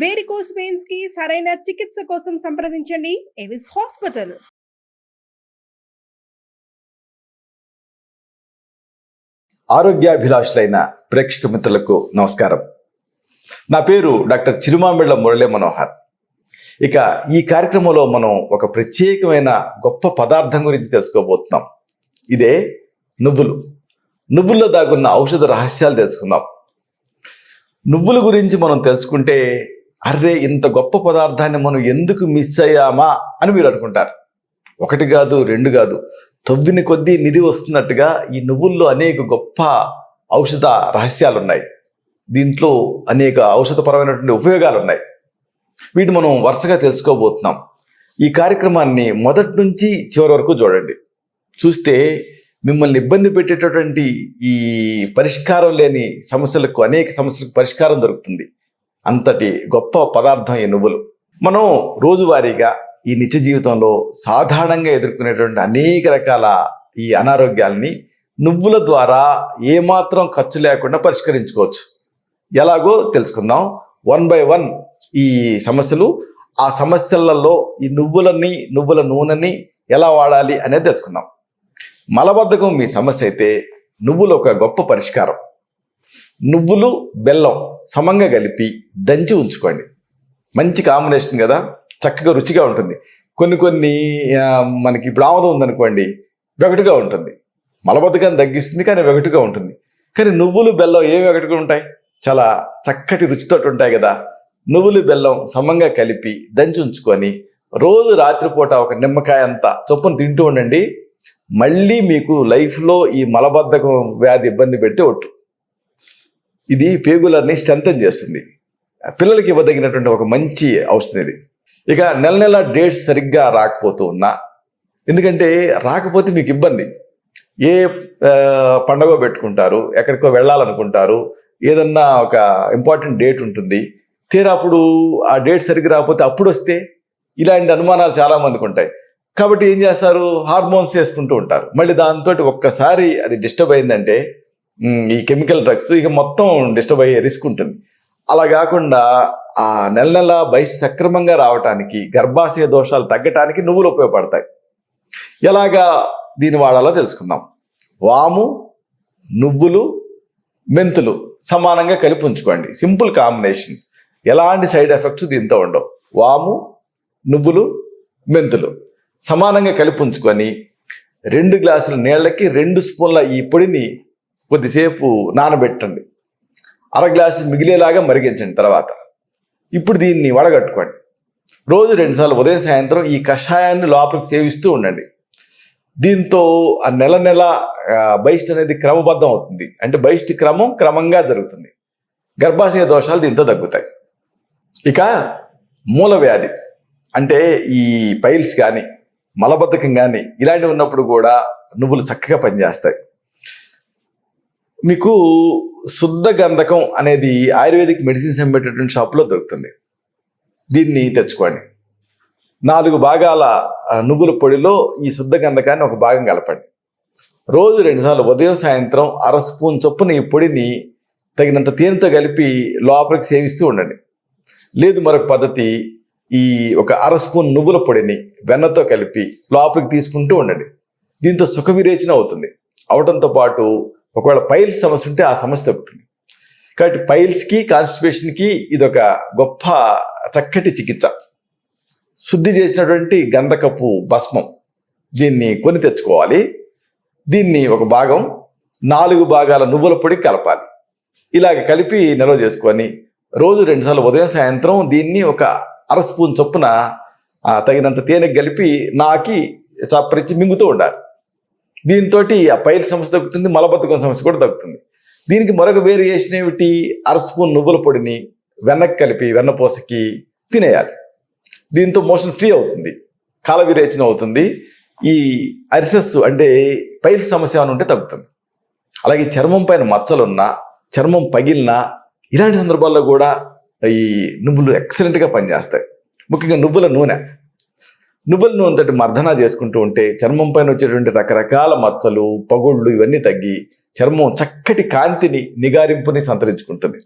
Varicose veins కి సరైన చికిత్స కోసం సంప్రదించండి ఎవిస్ హాస్పిటల్. ఆరోగ్యాభిలాషులైన ప్రేక్షక మిత్రులకు నమస్కారం. నా పేరు డాక్టర్ చిరుమామిళ్ళ మురళీ మనోహర్. ఇక ఈ కార్యక్రమంలో మనం ఒక ప్రత్యేకమైన గొప్ప పదార్థం గురించి తెలుసుకోబోతున్నాం. ఇదే నువ్వులు. నువ్వుల్లో దాగున్న ఔషధ రహస్యాలు తెలుసుకుందాం. నువ్వుల గురించి మనం తెలుసుకుంటే అర్రే ఇంత గొప్ప పదార్థాన్ని మనం ఎందుకు మిస్ అయ్యామా అని మీరు అనుకుంటారు. ఒకటి కాదు, రెండు కాదు, తవ్విన కొద్దీ నిధి వస్తున్నట్టుగా ఈ నువ్వుల్లో అనేక గొప్ప ఔషధ రహస్యాలు ఉన్నాయి. దీంట్లో అనేక ఔషధపరమైనటువంటి ఉపయోగాలు ఉన్నాయి. వీటిని మనం వరుసగా తెలుసుకోబోతున్నాం. ఈ కార్యక్రమాన్ని మొదటి నుంచి చివరి వరకు చూడండి. చూస్తే మిమ్మల్ని ఇబ్బంది పెట్టేటటువంటి ఈ పరిష్కారం లేని సమస్యలకు, అనేక సమస్యలకు పరిష్కారం దొరుకుతుంది. అంతటి గొప్ప పదార్థం ఈ నువ్వులు. మనం రోజువారీగా ఈ నిత్య జీవితంలో సాధారణంగా ఎదుర్కొనేటువంటి అనేక రకాల ఈ అనారోగ్యాలని నువ్వుల ద్వారా ఏమాత్రం ఖర్చు లేకుండా పరిష్కరించుకోవచ్చు. ఎలాగో తెలుసుకుందాం. 1 by 1 ఈ సమస్యలు, ఆ సమస్యలలో ఈ నువ్వుల నూనెని ఎలా వాడాలి అనేది తెలుసుకుందాం. మలబద్ధకం మీ సమస్య అయితే నువ్వులు ఒక గొప్ప పరిష్కారం. నువ్వులు బెల్లం సమంగా కలిపి దంచి ఉంచుకోండి. మంచి కాంబినేషన్ కదా, చక్కగా రుచిగా ఉంటుంది. కొన్ని మనకి ఇప్పుడు ఆముదం ఉందనుకోండి, వెగటుగా ఉంటుంది. మలబద్ధకాన్ని తగ్గిస్తుంది, కానీ వెగటుగా ఉంటుంది. కానీ నువ్వులు బెల్లం ఏమి వెగటుగా ఉంటాయి, చాలా చక్కటి రుచితో ఉంటాయి కదా. నువ్వులు బెల్లం సమంగా కలిపి దంచి ఉంచుకొని రోజు రాత్రిపూట ఒక నిమ్మకాయ అంత చొప్పున తింటూ ఉండండి. మళ్ళీ మీకు లైఫ్లో ఈ మలబద్ధకం వ్యాధి ఇబ్బంది పెడితే ఒట్టు. ఇది పేగులని స్ట్రెంథెన్ చేస్తుంది. పిల్లలకి ఇవ్వదగినటువంటి ఒక మంచి ఔషధం ఇది. ఇక నెల డేట్స్ సరిగ్గా రాకపోతూ ఉన్నా, ఎందుకంటే రాకపోతే మీకు ఇబ్బంది. ఏ పండగ పెట్టుకుంటారు, ఎక్కడికో వెళ్ళాలనుకుంటారు, ఏదన్నా ఒక ఇంపార్టెంట్ డేట్ ఉంటుంది, తీరా అప్పుడు ఆ డేట్ సరిగ్గా రాకపోతే అప్పుడు వస్తే, ఇలాంటి అనుమానాలు చాలామందికి ఉంటాయి. కాబట్టి ఏం చేస్తారు, హార్మోన్స్ వేసుకుంటూ ఉంటారు. మళ్ళీ దాంతో ఒక్కసారి అది డిస్టర్బ్ అయిందంటే ఈ కెమికల్ డ్రగ్స్ ఇక మొత్తం డిస్టర్బ్ అయ్యే రిస్క్ ఉంటుంది. అలా కాకుండా ఆ నెల బయట సక్రమంగా రావటానికి, గర్భాశయ దోషాలు తగ్గటానికి నువ్వులు ఉపయోగపడతాయి. ఎలాగా దీన్ని వాడాలో తెలుసుకుందాం. వాము, నువ్వులు, మెంతులు సమానంగా కలిపి ఉంచుకోండి. సింపుల్ కాంబినేషన్, ఎలాంటి సైడ్ ఎఫెక్ట్స్ దీంతో ఉండవు. వాము, నువ్వులు, మెంతులు సమానంగా కలిపి ఉంచుకొని 2 గ్లాసుల నీళ్ళకి 2 స్పూన్ల ఈ పొడిని కొద్దిసేపు నానబెట్టండి. 1/2 గ్లాసు మిగిలేలాగా మరిగించండి. తర్వాత ఇప్పుడు దీన్ని వడగట్టుకోండి. రోజు 2 సార్లు ఉదయం సాయంత్రం ఈ కషాయాన్ని లోపలికి సేవిస్తూ ఉండండి. దీంతో ఆ నెల బహిష్ట్ అనేది క్రమబద్ధం అవుతుంది. అంటే బహిష్ట్ క్రమంగా జరుగుతుంది. గర్భాశయ దోషాలు దీంతో తగ్గుతాయి. ఇక మూల వ్యాధి అంటే ఈ పైల్స్ కానీ, మలబద్ధకం కానీ ఇలాంటివి ఉన్నప్పుడు కూడా నువ్వులు చక్కగా పనిచేస్తాయి. మీకు శుద్ధ గంధకం అనేది ఆయుర్వేదిక్ మెడిసిన్స్ అమ్మేటటువంటి షాప్లో దొరుకుతుంది. దీన్ని తెచ్చుకోండి. 4 భాగాల నువ్వుల పొడిలో ఈ శుద్ధ గంధకాన్ని ఒక భాగం కలపండి. రోజు 2 సార్లు ఉదయం సాయంత్రం 1/2 స్పూన్ చొప్పున ఈ పొడిని తగినంత తేనెతో కలిపి లోపలికి సేవిస్తూ ఉండండి. లేదు మరొక పద్ధతి, ఈ ఒక 1/2 స్పూన్ నువ్వుల పొడిని వెన్నతో కలిపి లోపలికి తీసుకుంటూ ఉండండి. దీంతో సుఖ విరేచన అవుతుంది. అవడంతో పాటు ఒకవేళ పైల్స్ సమస్య ఉంటే ఆ సమస్య తగ్గుతుంది. కాబట్టి పైల్స్కి, కాన్స్టిపేషన్కి ఇదొక గొప్ప చక్కటి చికిత్స. శుద్ధి చేసినటువంటి గంధకపు భస్మం దీన్ని కొని తెచ్చుకోవాలి. దీన్ని ఒక భాగం 4 భాగాల నువ్వుల పొడి కలపాలి. ఇలాగ కలిపి నిల్వ చేసుకొని రోజు 2 సార్లు ఉదయం సాయంత్రం దీన్ని ఒక 1/2 స్పూన్ చొప్పున తగినంత తేనె కలిపి నాకి చప్పరించి మింగుతూ ఉండాలి. దీంతో ఆ పైల్ సమస్య తగ్గుతుంది, మలబద్ధకం సమస్య కూడా తగ్గుతుంది. దీనికి మరొక వేరియేషన్ ఏమిటి, 1/2 స్పూన్ నువ్వుల పొడిని వెన్నకి కలిపి వెన్నపూసకి తినేయాలి. దీంతో మోషన్ ఫ్రీ అవుతుంది, కాల విరేచన అవుతుంది. ఈ అరిసెస్ అంటే పైల్ సమస్య అని ఉంటే తగ్గుతుంది. అలాగే చర్మం పైన మచ్చలున్నా, చర్మం పగిలినా ఇలాంటి సందర్భాల్లో కూడా ఈ నువ్వులు ఎక్సలెంట్గా పనిచేస్తాయి. ముఖ్యంగా నువ్వుల నూనెతో మర్దన చేసుకుంటూ ఉంటే చర్మం పైన వచ్చేటువంటి రకరకాల మచ్చలు, పగుళ్ళు ఇవన్నీ తగ్గి చర్మం చక్కటి కాంతిని, నిగారింపుని సంతరించుకుంటుంది.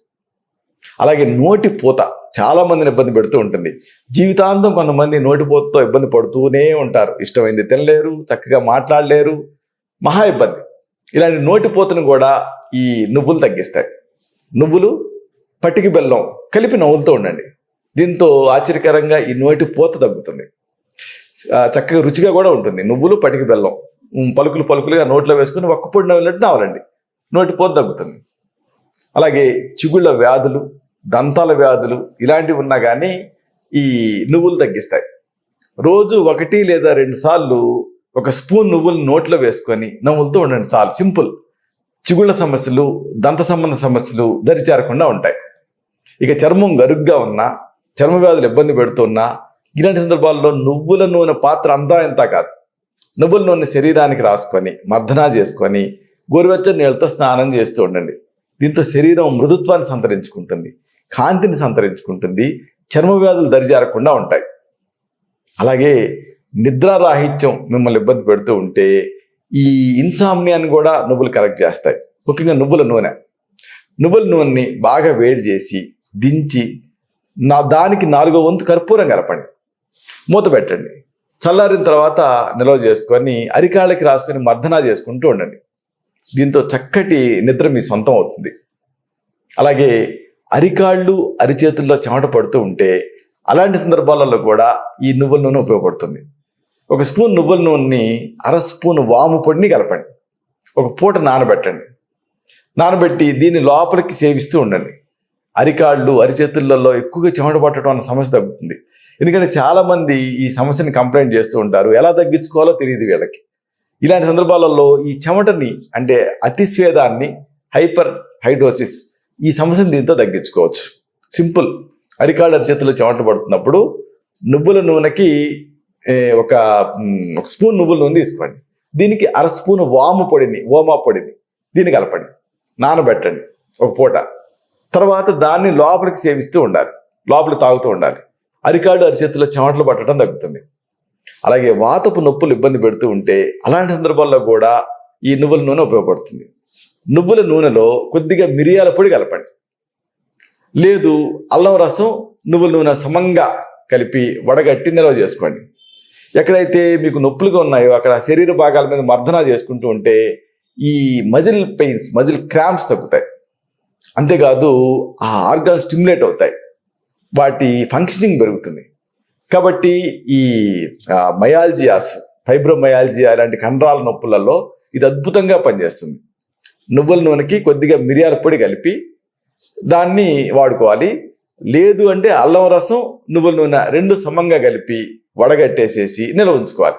అలాగే నోటి పూత చాలా మందిని ఇబ్బంది పెడుతూ ఉంటుంది. జీవితాంతం కొంతమంది నోటి పూతతో ఇబ్బంది పడుతూనే ఉంటారు. ఇష్టమైంది తినలేరు, చక్కగా మాట్లాడలేరు, మహా ఇబ్బంది. ఇలాంటి నోటి పూతను కూడా ఈ నువ్వులు తగ్గిస్తాయి. నువ్వులు, పటికి బెల్లం కలిపి నవ్వులుతూ ఉండండి. దీంతో ఆశ్చర్యకరంగా ఈ నోటి పూత తగ్గుతుంది. చక్కగా రుచిగా కూడా ఉంటుంది. నువ్వులు, పటికి బెల్లం పలుకులుగా నోట్లో వేసుకుని ఒక్క పొడి నవ్వినట్టు నవ్వాలండి. నోటి పూత తగ్గుతుంది. అలాగే చిగుళ్ళ వ్యాధులు, దంతాల వ్యాధులు ఇలాంటివి ఉన్నా కానీ ఈ నువ్వులు తగ్గిస్తాయి. రోజు 1 లేదా 2 సార్లు 1 స్పూన్ నువ్వులు నోట్లో వేసుకొని నవ్వులతో ఉండండి. చాలు, సింపుల్. చిగుళ్ళ సమస్యలు, దంత సంబంధ సమస్యలు దరిచేరకుండా ఉంటాయి. ఇక చర్మం గరుగ్గా ఉన్నా, చర్మ వ్యాధులు ఇబ్బంది పెడుతున్నా ఇలాంటి సందర్భాల్లో నువ్వుల నూనె పాత్ర అంతా ఇంత కాదు. నువ్వుల నూనె శరీరానికి రాసుకొని మర్దనా చేసుకొని గోరువెచ్చని నీళ్ళతో స్నానం చేస్తూ ఉండండి. దీంతో శరీరం మృదుత్వాన్ని సంతరించుకుంటుంది, కాంతిని సంతరించుకుంటుంది, చర్మ వ్యాధులు దరిజారకుండా ఉంటాయి. అలాగే నిద్రారాహిత్యం మిమ్మల్ని ఇబ్బంది పెడుతూ ఉంటే ఈ ఇన్సామ్నియాన్ని కూడా నువ్వులు కరెక్ట్ చేస్తాయి. ముఖ్యంగా నువ్వుల నూనెని బాగా వేడి చేసి దించి దానికి 4వ వంతు కర్పూరం కలపండి, మూత పెట్టండి. చల్లారిన తర్వాత నిల్వ చేసుకొని అరికాళ్ళకి రాసుకొని మర్దనా చేసుకుంటూ ఉండండి. దీంతో చక్కటి నిద్ర మీ సొంతం అవుతుంది. అలాగే అరికాళ్ళు, అరిచేతుల్లో చెమట పడుతూ ఉంటే అలాంటి సందర్భాలలో కూడా ఈ నువ్వుల నూనె ఉపయోగపడుతుంది. 1 స్పూన్ నువ్వుల నూనెని 1/2 స్పూన్ వాము పొడిని కలపండి. ఒక పూట నానబెట్టి దీన్ని లోపలికి సేవిస్తూ ఉండండి. అరికాళ్ళు, అరిచేతులలో ఎక్కువగా చెమట పట్టడం అన్న సమస్య తగ్గుతుంది. ఎందుకంటే చాలామంది ఈ సమస్యని కంప్లైంట్ చేస్తూ ఉంటారు. ఎలా తగ్గించుకోవాలో తెలియదు వీళ్ళకి. ఇలాంటి సందర్భాలలో ఈ చెమటని అంటే అతిస్వేదాన్ని, హైపర్ హైడ్రోసిస్ ఈ సమస్యను దీంతో తగ్గించుకోవచ్చు. సింపుల్. అరికాళ్ళు, అరిచేతుల్లో చెమట పడుతున్నప్పుడు నువ్వుల నూనెకి ఒక స్పూన్ నువ్వుల నూనె తీసుకోండి. దీనికి 1/2 స్పూన్ ఓమా పొడిని దీన్ని కలపండి, నానబెట్టండి ఒక పూట. తర్వాత దాన్ని లోపలికి సేవిస్తూ ఉండాలి, లోపలికి తాగుతూ ఉండాలి. అరికాళ్ళు, అరిచేతుల్లో చెమటలు పట్టడం తగ్గుతుంది. అలాగే వాతపు నొప్పులు ఇబ్బంది పెడుతూ ఉంటే అలాంటి సందర్భాల్లో కూడా ఈ నువ్వుల నూనె ఉపయోగపడుతుంది. నువ్వుల నూనెలో కొద్దిగా మిరియాల పొడి కలపండి, లేదు అల్లం రసం, నువ్వుల నూనె సమంగా కలిపి వడగట్టి నిల్వ చేసుకోండి. ఎక్కడైతే మీకు నొప్పులుగా ఉన్నాయో అక్కడ శరీర భాగాల మీద మర్దనా చేసుకుంటూ ఉంటే ఈ మజిల్ పెయిన్స్, మజిల్ క్రాంప్స్ తగ్గుతాయి. అంతేకాదు ఆ ఆర్గాన్ స్టిమ్యులేట్ అవుతాయి, వాటి ఫంక్షనింగ్ పెరుగుతుంది. కాబట్టి ఈ మయాల్జియాస్, ఫైబ్రోమయాల్జియా లాంటి కండరాల నొప్పులలో ఇది అద్భుతంగా పనిచేస్తుంది. నువ్వుల నూనెకి కొద్దిగా మిరియాల పొడి కలిపి దాన్ని వాడుకోవాలి. లేదు అంటే అల్లం రసం, నువ్వుల నూనె 2 సమంగా కలిపి వడగట్టేసేసి నిల్వ ఉంచుకోవాలి.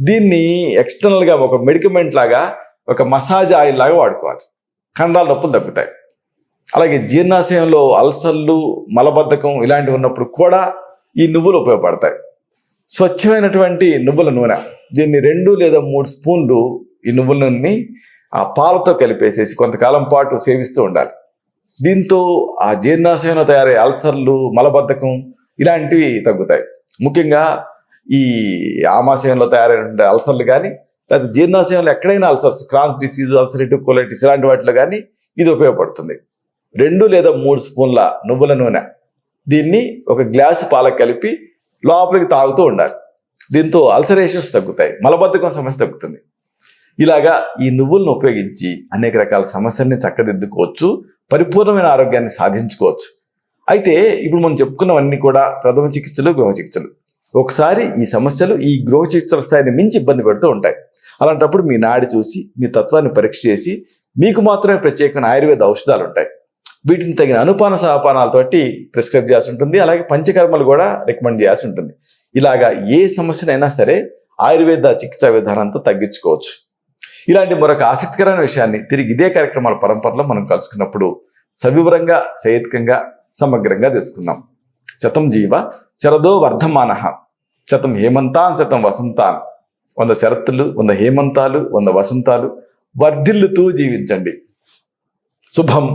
దీన్ని ఎక్స్టర్నల్గా ఒక మెడికమెంట్ లాగా, ఒక మసాజ్ ఆయిల్ లాగా వాడుకోవాలి. కండరాల నొప్పులు తగ్గుతాయి. అలాగే జీర్ణాశయంలో అల్సర్లు, మలబద్ధకం ఇలాంటివి ఉన్నప్పుడు కూడా ఈ నువ్వులు ఉపయోగపడతాయి. స్వచ్ఛమైనటువంటి నువ్వుల నూనె, దీన్ని 2 లేదా 3 స్పూన్లు ఈ నువ్వుల నూనెని ఆ పాలతో కలిపేసేసి కొంతకాలం పాటు సేవిస్తూ ఉండాలి. దీంతో ఆ జీర్ణాశయంలో తయారయ్యే అల్సర్లు, మలబద్ధకం ఇలాంటివి తగ్గుతాయి. ముఖ్యంగా ఈ ఆమాశయంలో తయారైన అల్సర్లు కానీ, లేదా జీర్ణాశయంలో ఎక్కడైనా ulcers, Crohn's disease, ulcerative colitis ఇలాంటి వాటిలో కానీ ఇది ఉపయోగపడుతుంది. 2 లేదా 3 స్పూన్ల నువ్వుల నూనె దీన్ని ఒక గ్లాసు పాలకు కలిపి లోపలికి తాగుతూ ఉండాలి. దీంతో అల్సరేషన్స్ తగ్గుతాయి, మలబద్ధకం సమస్య తగ్గుతుంది. ఇలాగా ఈ నువ్వులను ఉపయోగించి అనేక రకాల సమస్యల్ని చక్కదిద్దుకోవచ్చు, పరిపూర్ణమైన ఆరోగ్యాన్ని సాధించుకోవచ్చు. అయితే ఇప్పుడు మనం చెప్పుకున్నవన్నీ కూడా ప్రథమ చికిత్సలు, గృహ చికిత్సలు. ఒకసారి ఈ సమస్యలు ఈ గృహ చికిత్సల స్థాయిని మించి ఇబ్బంది పెడుతూ ఉంటాయి. అలాంటప్పుడు మీ నాడి చూసి, మీ తత్వాన్ని పరీక్ష చేసి మీకు మాత్రమే ప్రత్యేకమైన ఆయుర్వేద ఔషధాలు ఉంటాయి. వీటిని తగిన అనుపాన సహపానాలతోటి ప్రిస్క్రైబ్ చేయాల్సి ఉంటుంది. అలాగే పంచకర్మలు కూడా రికమెండ్ చేయాల్సి ఉంటుంది. ఇలాగా ఏ సమస్యనైనా సరే ఆయుర్వేద చికిత్సా విధానంతో తగ్గించుకోవచ్చు. ఇలాంటి మరొక ఆసక్తికరమైన విషయాన్ని తిరిగి ఇదే కార్యక్రమాల పరంపరలో మనం కలుసుకున్నప్పుడు సవివరంగా, సహేతుకంగా, సమగ్రంగా తెలుసుకుందాం. శతం జీవ శరదో వర్ధమానః, శతం హేమంతాన్ శతం వసంతాన్. 100 శరత్తులు, 100 హేమంతాలు, 100 వసంతాలు వర్ధిల్లుతూ జీవించండి. శుభం.